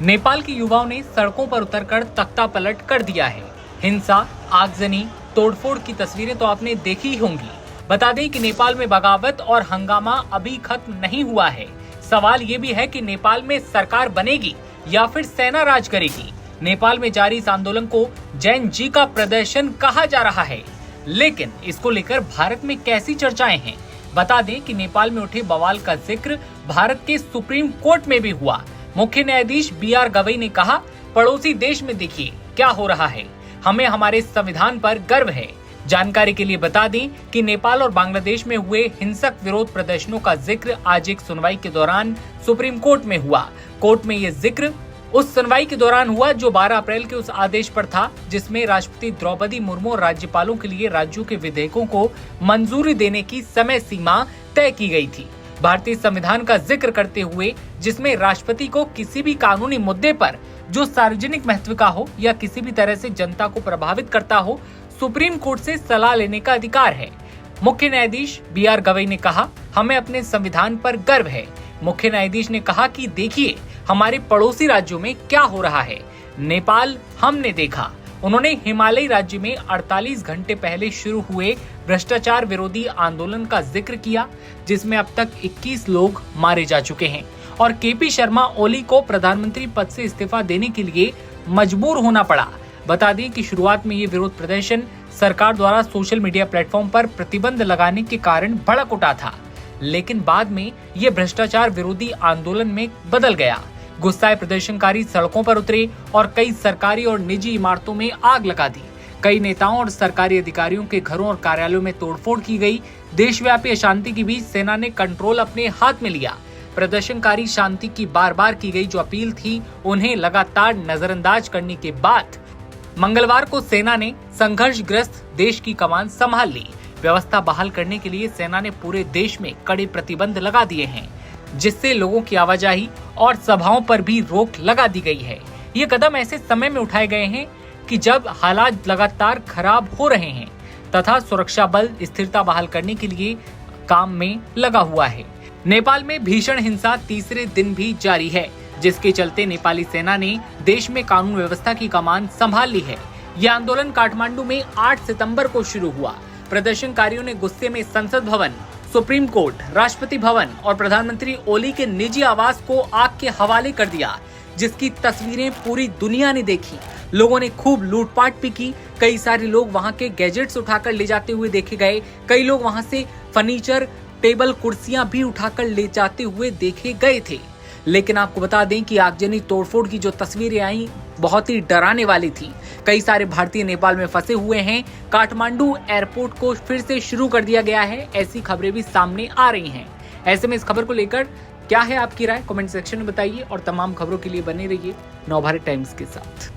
नेपाल के युवाओं ने सड़कों पर उतरकर तख्ता पलट कर दिया है। हिंसा, आगजनी, तोड़फोड़ की तस्वीरें तो आपने देखी ही होंगी। बता दें कि नेपाल में बगावत और हंगामा अभी खत्म नहीं हुआ है। सवाल ये भी है कि नेपाल में सरकार बनेगी या फिर सेना राज करेगी। नेपाल में जारी इस आंदोलन को जैन जी का प्रदर्शन कहा जा रहा है, लेकिन इसको लेकर भारत में कैसी चर्चाएं हैं। बता दें कि नेपाल में उठे बवाल का जिक्र भारत के सुप्रीम कोर्ट में भी हुआ। मुख्य न्यायाधीश BR गवई ने कहा, पड़ोसी देश में देखिए क्या हो रहा है, हमें हमारे संविधान पर गर्व है। जानकारी के लिए बता दें कि नेपाल और बांग्लादेश में हुए हिंसक विरोध प्रदर्शनों का जिक्र आज एक सुनवाई के दौरान सुप्रीम कोर्ट में हुआ। कोर्ट में ये जिक्र उस सुनवाई के दौरान हुआ जो 12 अप्रैल के उस आदेश पर था जिसमें राष्ट्रपति द्रौपदी मुर्मू और राज्यपालों के लिए राज्यों के विधेयकों को मंजूरी देने की समय सीमा तय की गई थी। भारतीय संविधान का जिक्र करते हुए जिसमें राष्ट्रपति को किसी भी कानूनी मुद्दे पर जो सार्वजनिक महत्व का हो या किसी भी तरह से जनता को प्रभावित करता हो, सुप्रीम कोर्ट से सलाह लेने का अधिकार है। मुख्य न्यायाधीश BR गवई ने कहा, हमें अपने संविधान पर गर्व है। मुख्य न्यायाधीश ने कहा कि देखिए हमारे पड़ोसी राज्यों में क्या हो रहा है। नेपाल हमने देखा। उन्होंने हिमालयी राज्य में 48 घंटे पहले शुरू हुए भ्रष्टाचार विरोधी आंदोलन का जिक्र किया, जिसमें अब तक 21 लोग मारे जा चुके हैं और KP शर्मा ओली को प्रधानमंत्री पद से इस्तीफा देने के लिए मजबूर होना पड़ा। बता दें कि शुरुआत में ये विरोध प्रदर्शन सरकार द्वारा सोशल मीडिया प्लेटफॉर्म पर प्रतिबंध लगाने के कारण भड़क उठा था, लेकिन बाद में ये भ्रष्टाचार विरोधी आंदोलन में बदल गया। गुस्साए प्रदर्शनकारी सड़कों पर उतरे और कई सरकारी और निजी इमारतों में आग लगा दी। कई नेताओं और सरकारी अधिकारियों के घरों और कार्यालयों में तोड़फोड़ की गई। देशव्यापी अशांति के बीच सेना ने कंट्रोल अपने हाथ में लिया। प्रदर्शनकारी शांति की बार बार की गई जो अपील थी, उन्हें लगातार नजरअंदाज करने के बाद मंगलवार को सेना ने संघर्षग्रस्त देश की कमान संभाल ली। व्यवस्था बहाल करने के लिए सेना ने पूरे देश में कड़े प्रतिबंध लगा दिए हैं, जिससे लोगों की आवाजाही और सभाओं पर भी रोक लगा दी गई है। ये कदम ऐसे समय में उठाए गए हैं कि जब हालात लगातार खराब हो रहे हैं तथा सुरक्षा बल स्थिरता बहाल करने के लिए काम में लगा हुआ है। नेपाल में भीषण हिंसा तीसरे दिन भी जारी है, जिसके चलते नेपाली सेना ने देश में कानून व्यवस्था की कमान संभाल ली है। यह आंदोलन काठमांडू में 8 सितंबर को शुरू हुआ। प्रदर्शनकारियों ने गुस्से में संसद भवन, सुप्रीम कोर्ट, राष्ट्रपति भवन और प्रधानमंत्री ओली के निजी आवास को आग के हवाले कर दिया, जिसकी तस्वीरें पूरी दुनिया ने देखी। लोगों ने खूब लूटपाट भी की। कई सारे लोग वहां के गैजेट्स उठाकर ले जाते हुए देखे गए। कई लोग वहां से फर्नीचर, टेबल, कुर्सियां भी उठाकर ले जाते हुए देखे गए थे। लेकिन आपको बता दें कि आगजनी तोड़फोड़ की जो तस्वीरें आई बहुत ही डराने वाली थी। कई सारे भारतीय नेपाल में फंसे हुए हैं। काठमांडू एयरपोर्ट को फिर से शुरू कर दिया गया है, ऐसी खबरें भी सामने आ रही हैं। ऐसे में इस खबर को लेकर क्या है आपकी राय, कमेंट सेक्शन में बताइए और तमाम खबरों के लिए बने रहिए नवभारत टाइम्स के साथ।